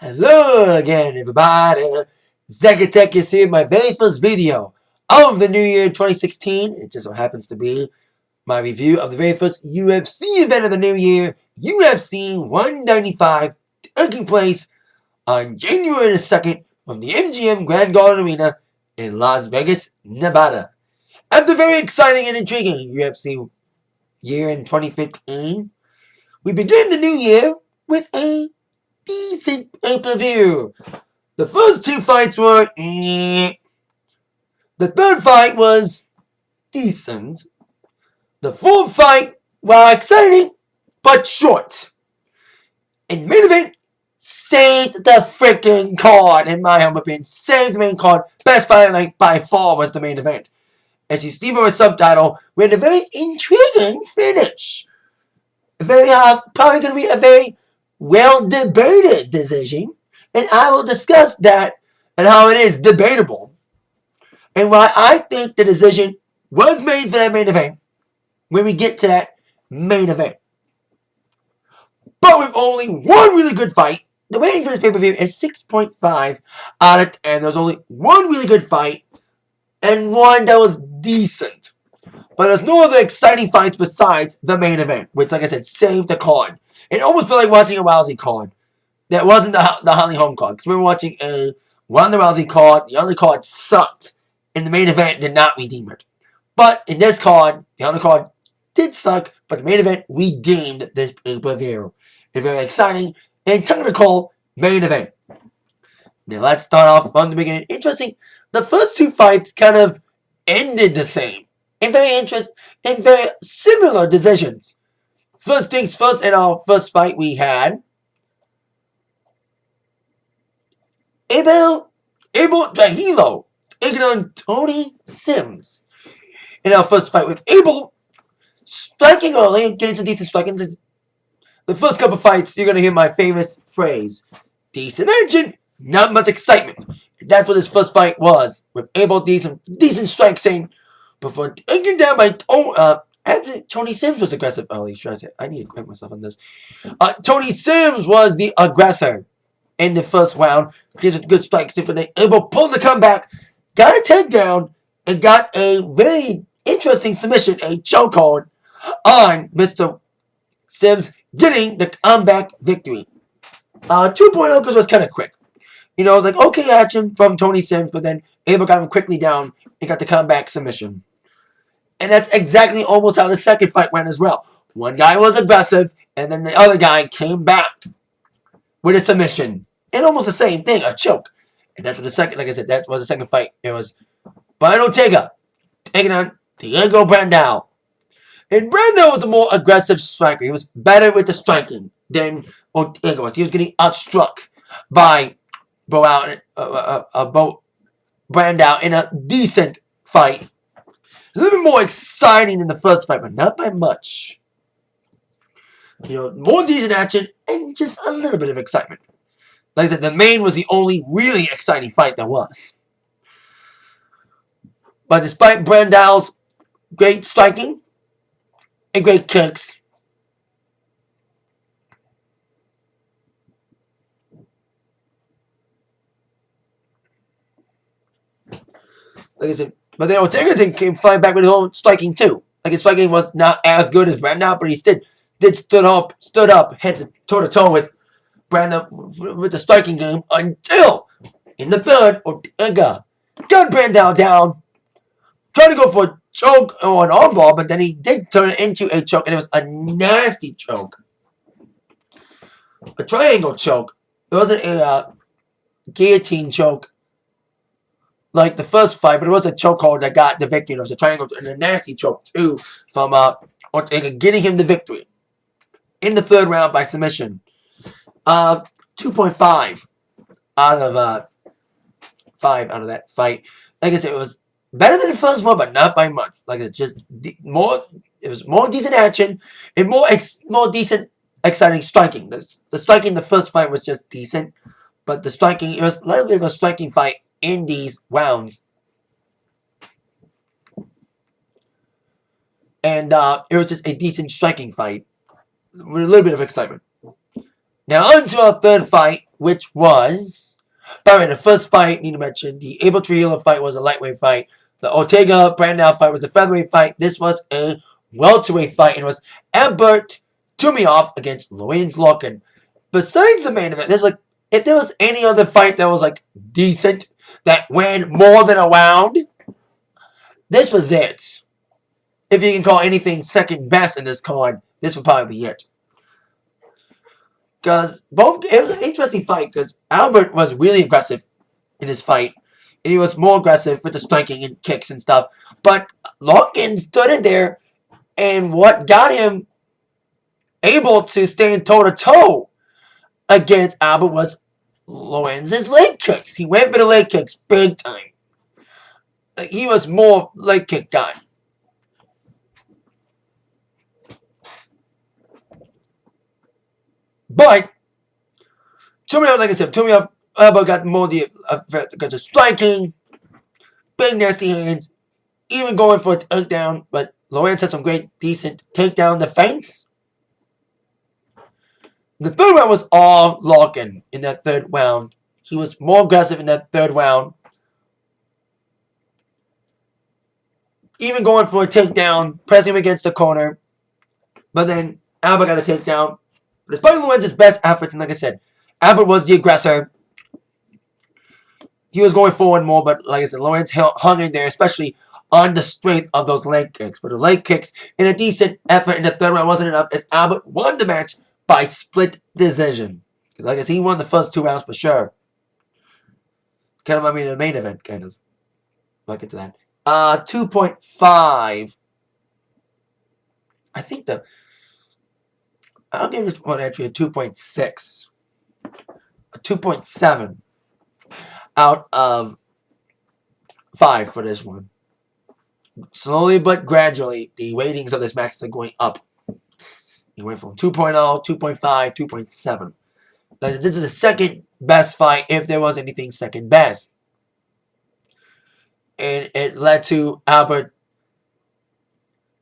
Hello again, everybody. Zacatech is here, my very first video of the new year 2016. It just so happens to be my review of the very first UFC event of the new year, UFC 195, taking place on January the 2nd from the MGM Grand Garden Arena in Las Vegas, Nevada. After very exciting and intriguing UFC year in 2015, we begin the new year with a decent pay-per-view. The first two fights were The third fight was decent. The fourth fight, while exciting, but short. And main event saved the freaking card, in my humble opinion. Saved the main card. Best fight of the night by far was the main event. As you see by my subtitle, we had a very intriguing finish. Probably going to be a very well-debated decision. And I will discuss that and how it is debatable. And why I think the decision was made for that main event when we get to that main event. But with only one really good fight, the rating for this pay-per-view is 6.5 out of 10. There was only one really good fight and one that was decent. But there's no other exciting fights besides the main event, which, like I said, saved the card. It almost felt like watching a Rousey card. That wasn't the Holly Holm card. Because we were watching a Ronda Rousey card. The other card sucked. And the main event did not redeem it. But in this card, the other card did suck. But the main event redeemed this pay-per-view. A very exciting and technical main event. Now let's start off from the beginning. Interesting. The first two fights kind of ended the same. In very similar decisions. First things first, in our first fight we had ABEL Trujillo taking on Tony Sims. In our first fight with ABEL striking early and getting some decent striking. The first couple fights, you're going to hear my famous phrase. Decent engine, not much excitement. And that's what this first fight was. With ABEL decent strike scene. Before taken down by actually, Tony Sims was aggressive early. Should I say? I need to correct myself on this. Tony Sims was the aggressor in the first round. Did a good strike, but they ABEL pulled the comeback, got a takedown, and got a very interesting submission, a chokehold on Mr. Sims, getting the comeback victory. 2.0 because it was kind of quick. You know, like okay action from Tony Sims, but then ABEL got him quickly down and got the comeback submission. And that's exactly almost how the second fight went as well. One guy was aggressive, and then the other guy came back with a submission. And almost the same thing, a choke. And that's what the second, like I said, that was the second fight. It was Brian Ortega taking on Diego Brandao. And Brandao was a more aggressive striker. He was better with the striking than Ortega was. He was getting outstruck by Brandao in a decent fight. A little bit more exciting than the first fight, but not by much. You know, more decent action and just a little bit of excitement. Like I said, the main was the only really exciting fight there was. But despite Brandao's great striking and great kicks, like I said, but then Ortega came flying back with his own striking too. Like his striking was not as good as Brandao, but he stood up, head toe to toe with Brandao with the striking game until in the third, Ortega got Brandao down, tried to go for a choke or an armbar, but then he did turn it into a choke, and it was a nasty choke, a triangle choke. It wasn't a guillotine choke like the first fight, but it was a chokehold that got the victory. It was a triangle and a nasty choke too from Ortega, getting him the victory in the third round by submission. 2.5 out of 5 out of that fight. Like I said, it was better than the first one, but not by much. Like it's just more. It was more decent action and more decent, exciting striking. The striking, the first fight was just decent, but the striking, it was a little bit of a striking fight in these rounds. And it was just a decent striking fight with a little bit of excitement. Now on to our third fight. which was... By the way, the first fight, need to mention, the ABEL Trujillo fight was a lightweight fight. The Ortega Brandao fight was a featherweight fight. This was a welterweight fight, and it was Albert Tumenov against Lorenz Larkin. Besides the main event, there's like, if there was any other fight that was like decent, that went more than a round, this was it. If you can call anything second best in this card, this would probably be it. Because it was an interesting fight because Albert was really aggressive in this fight. And he was more aggressive with the striking and kicks and stuff. But Larkin stood in there, and what got him able to stand toe-to-toe against Albert was Lorenz's leg kicks. He went for the leg kicks big time. He was more leg kick guy. But Tumenov, like I said, Tumenov got more got the striking, big nasty hands, even going for a takedown. But Lorenz had some great, decent takedown defense. The third round was all Larkin in that third round. He was more aggressive in that third round. Even going for a takedown, pressing him against the corner. But then Albert got a takedown. Despite Lorenz's best efforts, and like I said, Albert was the aggressor. He was going forward more, but like I said, Lorenz hung in there, especially on the strength of those leg kicks. But the leg kicks in a decent effort in the third round wasn't enough, as Albert won the match by split decision. Because like I said, he won the first 2 rounds for sure. Kind of, I mean, the main event, kind of. I'll get to that. 2.5. I think I'll give this one actually a 2.6. A 2.7 out of 5 for this one. Slowly but gradually, the ratings of this match are going up. He went from 2.0, 2.5, 2.7. This is the second best fight if there was anything second best. And it led to Albert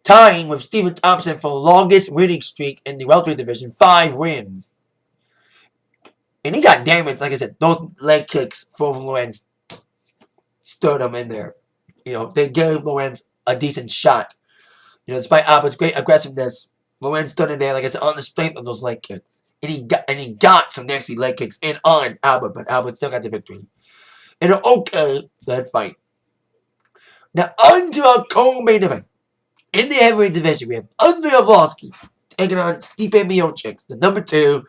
tying with Stephen Thompson for the longest winning streak in the welterweight division, 5 wins. And he got damaged, like I said, those leg kicks from Lorenz stood him in there. You know, they gave Lorenz a decent shot. You know, despite Albert's great aggressiveness, Lorenz stood in there, like I said, on the strength of those leg kicks. And he got some nasty leg kicks in on Albert, but Albert still got the victory. And an okay third fight. Now, on to our co-main event. In the heavyweight division, we have Andrei ARLVOSKI taking on Stipe Miocic, the number 2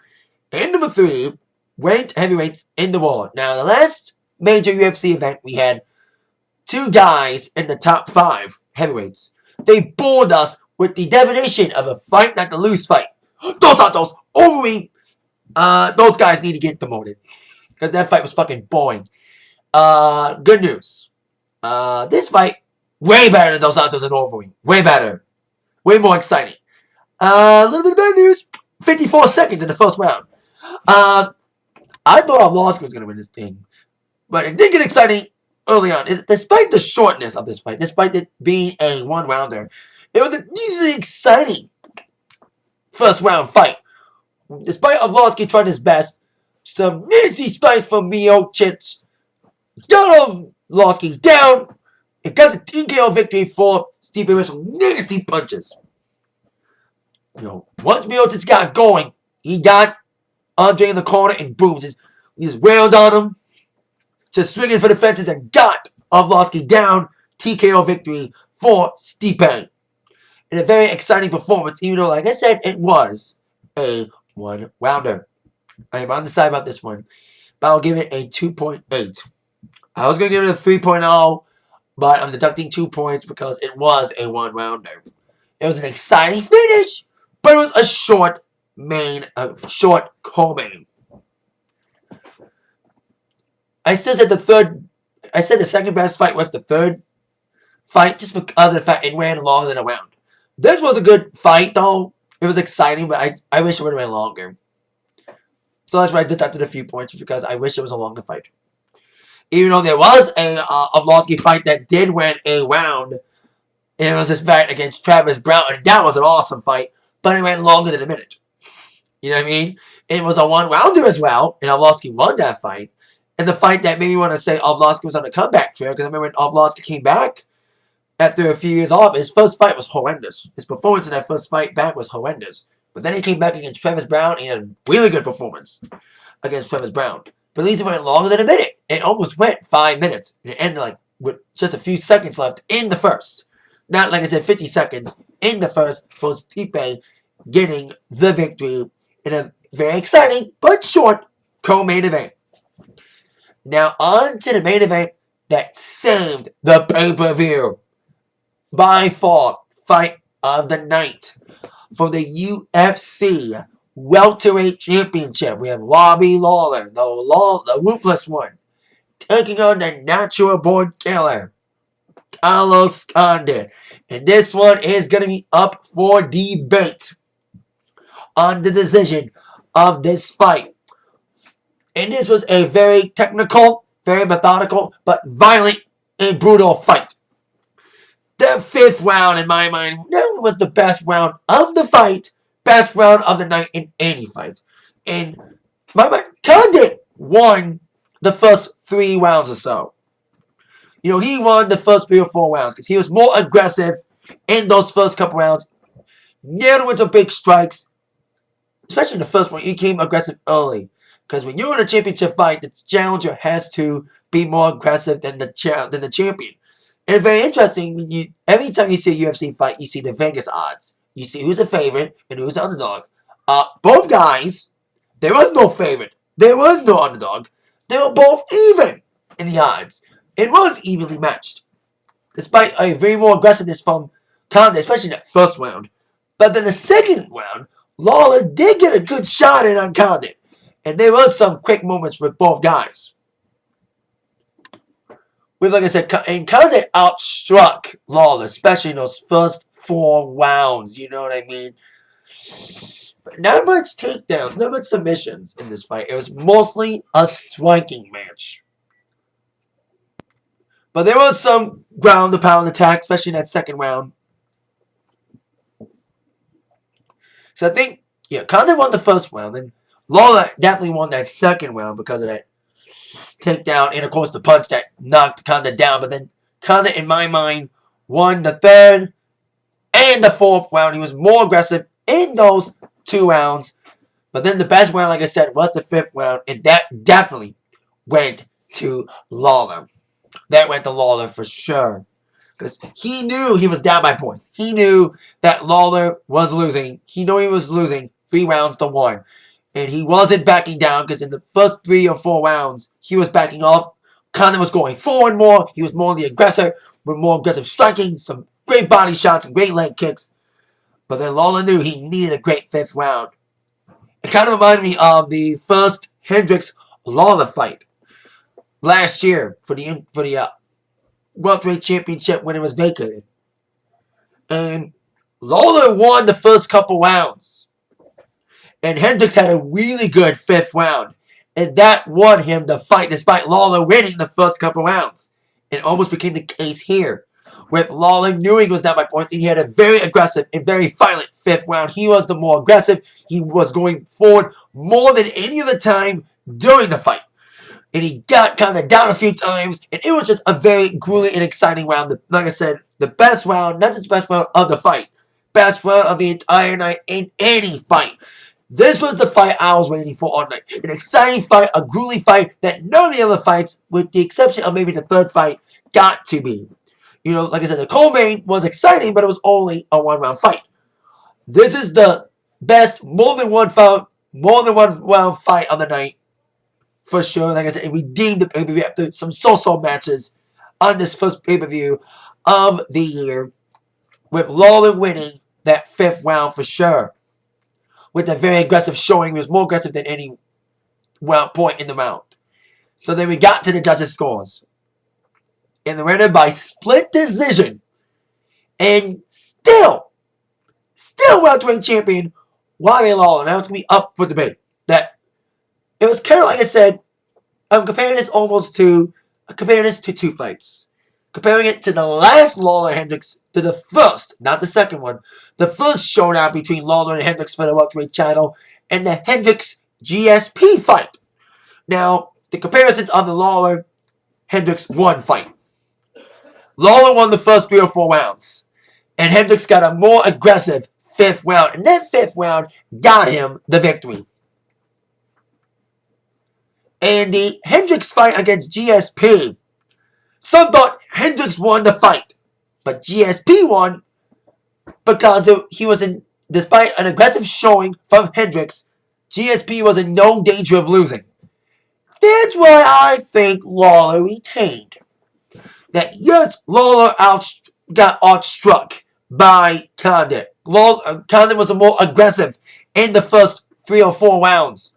and number 3 ranked heavyweights in the world. Now, the last major UFC event, we had 2 guys in the top 5 heavyweights. They bored us with the definition of a fight not to lose fight. Dos Santos, Overeem, those guys need to get promoted. Because that fight was fucking boring. Good news. This fight, way better than Dos Santos and Overeem. Way better. Way more exciting. A little bit of bad news. 54 seconds in the first round. I thought ARLVOSKI was going to win this thing. But it did get exciting early on. Despite the shortness of this fight, despite it being a one-rounder, it was a decently exciting first round fight. Despite ARLVOSKI trying his best, some nasty strikes from Miocic. Got ARLVOSKI down. It got the TKO victory for Stipe with some nasty punches. You know, once Miocic got going, he got Andrei in the corner and boom, he just wailed on him. Just swinging for the fences and got ARLVOSKI down. TKO victory for Stipe. In a very exciting performance, even though, like I said, it was a one-rounder. I am undecided about this one, but I'll give it a 2.8. I was going to give it a 3.0, but I'm deducting 2 points because it was a one-rounder. It was an exciting finish, but it was a short co-main. I still said the second best fight was the third fight just because of the fact it ran longer than a round. This was a good fight, though. It was exciting, but I wish it would have been longer. So that's why I deducted a few points, because I wish it was a longer fight. Even though there was a ARLVOSKI fight that did win a round, and it was this fight against Travis Brown, and that was an awesome fight, but it ran longer than a minute. You know what I mean? It was a one-rounder as well, and ARLVOSKI won that fight. And the fight that made me want to say ARLVOSKI was on a comeback trail, because I remember when ARLVOSKI came back after a few years off, his first fight was horrendous. His performance in that first fight back was horrendous. But then he came back against Travis Browne, and he had a really good performance against Travis Browne. But at least it went longer than a minute. It almost went 5 minutes. And it ended like with just a few seconds left in the first. Not, like I said, 50 seconds in the first for Stipe getting the victory in a very exciting but short co-main event. Now on to the main event that saved the pay-per-view. By far, fight of the night for the UFC Welterweight Championship. We have Robbie Lawler, the ruthless one, taking on the natural-born killer, Carlos Condit. And this one is going to be up for debate on the decision of this fight. And this was a very technical, very methodical, but violent and brutal fight. The fifth round, in my mind, that was the best round of the fight, best round of the night in any fight. In my mind, Condit won the first 3 rounds or so. You know, he won the first 3 or 4 rounds because he was more aggressive in those first couple rounds. Nailed with the big strikes, especially in the first one. He came aggressive early because when you're in a championship fight, the challenger has to be more aggressive than the champion. And very interesting, every time you see a UFC fight, you see the Vegas odds. You see who's a favorite and who's the underdog. Both guys, there was no favorite. There was no underdog. They were both even in the odds. It was evenly matched. Despite a very more aggressiveness from Condit, especially in that first round. But then the second round, Lawler did get a good shot in on Condit. And there was some quick moments with both guys. With, like I said, and Condit outstruck Lawler, especially in those first 4 rounds. You know what I mean? But not much takedowns, not much submissions in this fight. It was mostly a striking match. But there was some ground-to-pound attack, especially in that second round. So I think, yeah, Condit won the first round. And Lawler definitely won that second round because of that takedown, and of course the punch that knocked Condit down. But then Condit, in my mind, won the third and the fourth round. He was more aggressive in those 2 rounds. But then the best round, like I said, was the 5th round, and that definitely went to Lawler. That went to Lawler for sure. Because he knew he was down by points. He knew that Lawler was losing. He knew he was losing 3 rounds to 1. And he wasn't backing down because in the first 3 or 4 rounds, he was backing off. Condit was going forward more. He was more the aggressor with more aggressive striking, some great body shots, and great leg kicks. But then Lawler knew he needed a great 5th round. It kind of reminded me of the first Hendricks-Lawler fight last year for the welterweight championship when it was vacated. And Lawler won the first couple rounds. And Hendricks had a really good 5th round. And that won him the fight despite Lawler winning the first couple rounds. It almost became the case here. With Lawler knowing he was down by points, and he had a very aggressive and very violent 5th round. He was the more aggressive. He was going forward more than any other time during the fight. And he got kind of down a few times. And it was just a very grueling and exciting round. Like I said, the best round, not just the best round of the fight. Best round of the entire night in any fight. This was the fight I was waiting for all night. An exciting fight, a grueling fight that none of the other fights, with the exception of maybe the 3rd fight, got to be. You know, like I said, the co-main was exciting, but it was only a 1-round fight. This is the best more than one round fight of the night. For sure, like I said, it redeemed the pay-per-view after some so-so matches on this first pay-per-view of the year. With Lawler winning that 5th round for sure. With a very aggressive showing. He was more aggressive than any point in the round. So then we got to the judges' scores. And they're rendered by split decision. And still welterweight champion Robbie Lawler. Now it's going to be up for debate. That it was kind of like I said, I'm comparing this to 2 fights. Comparing it to the last Lawler Hendricks to the first, not the second one. The first showdown between Lawler and Hendricks for the welterweight title, and the Hendricks GSP fight. Now, the comparisons of the Lawler-Hendricks 1 fight. Lawler won the first 3 or 4 rounds, and Hendricks got a more aggressive 5th round, and that 5th round got him the victory. And the Hendricks fight against GSP, some thought Hendricks won the fight, but GSP won because he was in, despite an aggressive showing from Hendricks, GSP was in no danger of losing. That's why I think Lawler retained. That yes, Lawler got outstruck by Condit. Condit was more aggressive in the first 3 or 4 rounds.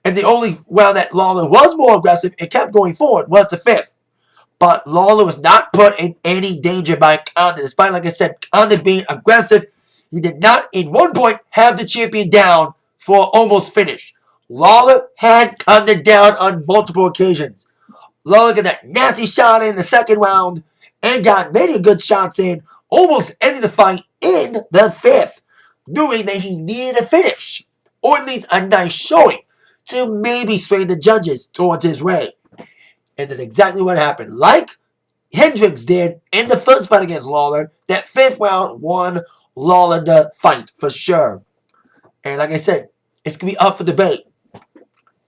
And the only round that Lawler was more aggressive and kept going forward was the 5th. But Lawler was not put in any danger by Condit. Despite, like I said, Condit being aggressive, he did not, in one point, have the champion down for almost finish. Lawler had Condit down on multiple occasions. Lawler got that nasty shot in the 2nd round and got many good shots in, almost ending the fight in the 5th, knowing that he needed a finish, or at least a nice showing, to maybe sway the judges towards his way. And that's exactly what happened. Like Hendricks did in the first fight against Lawler, that 5th round won Lawler the fight for sure. And like I said, it's going to be up for debate.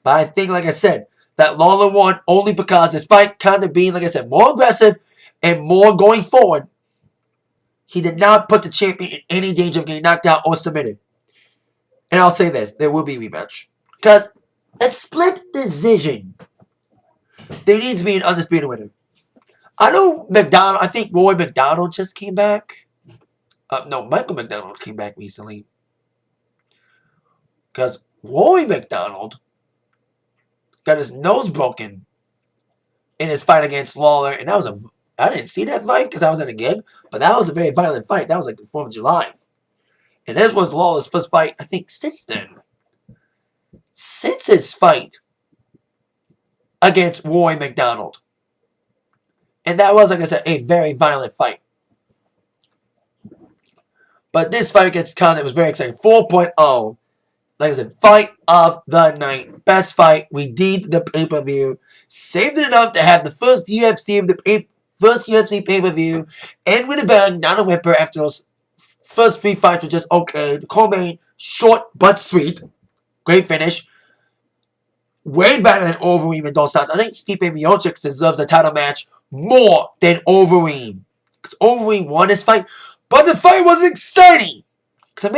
But I think, like I said, that Lawler won only because his fight kind of being, like I said, more aggressive and more going forward. He did not put the champion in any danger of getting knocked out or submitted. And I'll say this, there will be a rematch. Because a split decision, there needs to be an undisputed winner. I know McDonald, I think Roy McDonald just came back. No, Michael McDonald came back recently. Because Roy McDonald got his nose broken in his fight against Lawler. And that was I didn't see that fight because I was at a gig. But that was a very violent fight. That was like the 4th of July. And this was Lawler's first fight, I think, since then. Since his fight against Roy McDonald. And that was, like I said, a very violent fight. But this fight against Condit was very exciting. 4.0. Like I said, fight of the night. Best fight. We did the pay-per-view. Saved it enough to have the first UFC pay-per-view. And with a bang, not a whimper after those first 3 fights were just okay. The co-main, short but sweet. Great finish. Way better than Overeem and Dos Santos. I think Stipe Miocic deserves a title match more than Overeem. Because Overeem won this fight. But the fight wasn't exciting. Because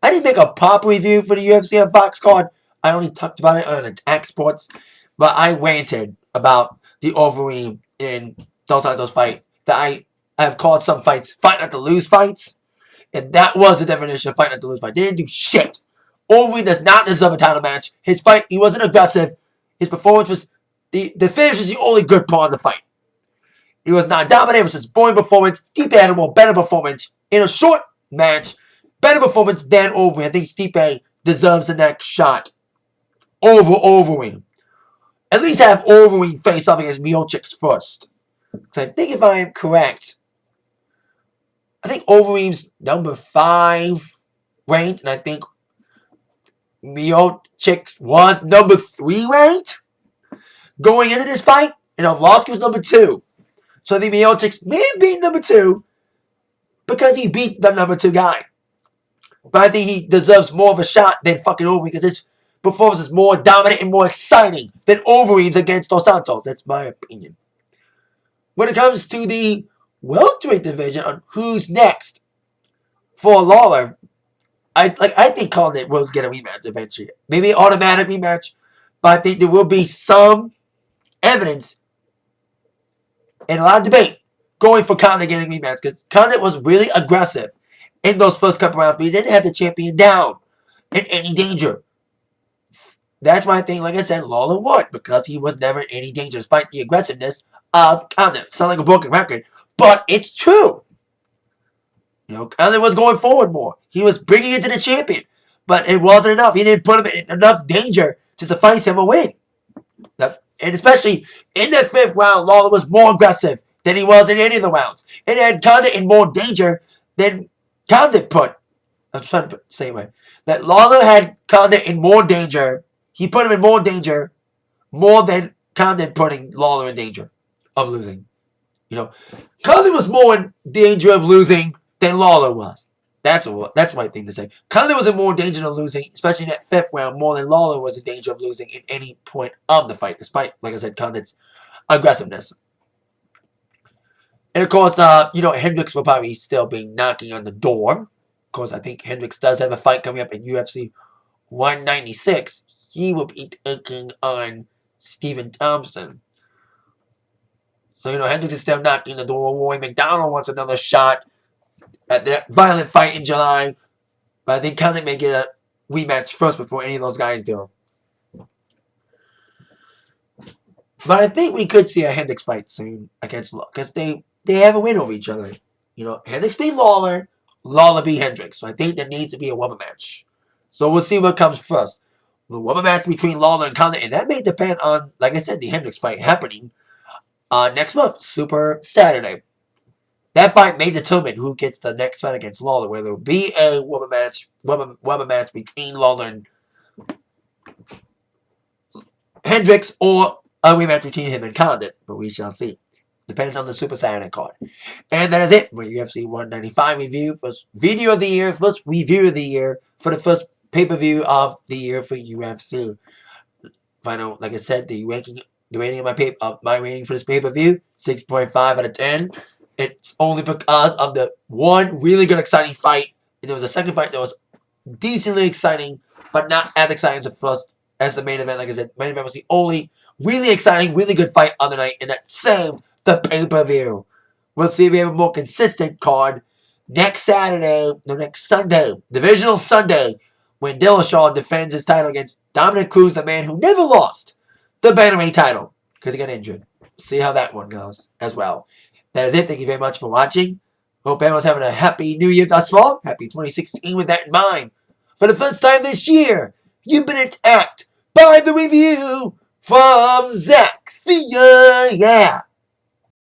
I didn't make a proper review for the UFC on Fox card. I only talked about it on Attack Sports. But I ranted about the Overeem and Dos Santos fight. That I have called some fights fight not to lose fights. And that was the definition of fight not to lose fight. They didn't do shit. Overeem does not deserve a title match. His fight, he wasn't aggressive. His performance was, the finish was the only good part of the fight. He was not dominant. It was just a boring performance. Stipe had a more better performance in a short match. Better performance than Overeem. I think Stipe deserves the next shot over Overeem. At least have Overeem face off against Miocic first. So I think if I am correct, I think Overeem's number 5 ranked, and I think Miocic was number 3 ranked going into this fight, and ARLVOSKI was number 2. So I think Miocic may have been number 2 because he beat the number 2 guy. But I think he deserves more of a shot than fucking Overeem because his performance is more dominant and more exciting than Overeem's against Dos Santos. That's my opinion. When it comes to the welterweight division on who's next for Lawler, I think Condit will get a rematch eventually. Maybe an automatic rematch, but I think there will be some evidence and a lot of debate going for Condit getting a rematch because Condit was really aggressive in those first couple rounds, but he didn't have the champion down in any danger. That's why I think, like I said, Lawler won because he was never in any danger despite the aggressiveness of Condit. Sounds like a broken record, but it's true. You know, Condit was going forward more. He was bringing it to the champion, but it wasn't enough. He didn't put him in enough danger to suffice him a win. And especially in that 5th round, Lawler was more aggressive than he was in any of the rounds. And had Condit in more danger than Condit put. I'm trying to say it right. That Lawler had Condit in more danger. he put him in more danger, more than Condit putting Lawler in danger of losing. You know, Condit was more in danger of losing than Lawler was. That's the right thing to say. Condit was in more danger of losing, especially in that 5th round, more than Lawler was in danger of losing at any point of the fight, despite, like I said, Condit's aggressiveness. And of course, Hendricks will probably still be knocking on the door. Of course, I think Hendricks does have a fight coming up in UFC 196. He will be taking on Stephen Thompson. So, Hendricks is still knocking the door. Roy McDonald wants another shot at that violent fight in July. But I think Condit may get a rematch first before any of those guys do. But I think we could see a Hendricks fight soon against Lawler. Because they have a win over each other. Hendricks beat Lawler. Lawler beat Hendricks. So I think there needs to be a woman match. So we'll see what comes first. The woman match between Lawler and Condit. And that may depend on, like I said, the Hendricks fight happening next month. Super Saturday. That fight may determine who gets the next fight against Lawler. Whether it will be a woman match between Lawler and Hendricks or a rematch between him and Condit. But we shall see. Depends on the Super Saturday card. And that is it for UFC 195 review. First video of the year. First review of the year. For the first pay-per-view of the year for UFC. Final, like I said, the rating of my rating for this pay-per-view, 6.5 out of 10. It's only because of the one really good, exciting fight. And there was a second fight that was decently exciting, but not as exciting as the first, as the main event. Like I said, main event was the only really exciting, really good fight of the night, and that saved the pay-per-view. We'll see if we have a more consistent card next Sunday, Divisional Sunday, when Dillashaw defends his title against Dominic Cruz, the man who never lost the bantamweight title because he got injured. See how that one goes as well. That is it. Thank you very much for watching. Hope everyone's having a happy new year thus far. Happy 2016 with that in mind. For the first time this year, you've been attacked by the review from Zach. See ya. Yeah.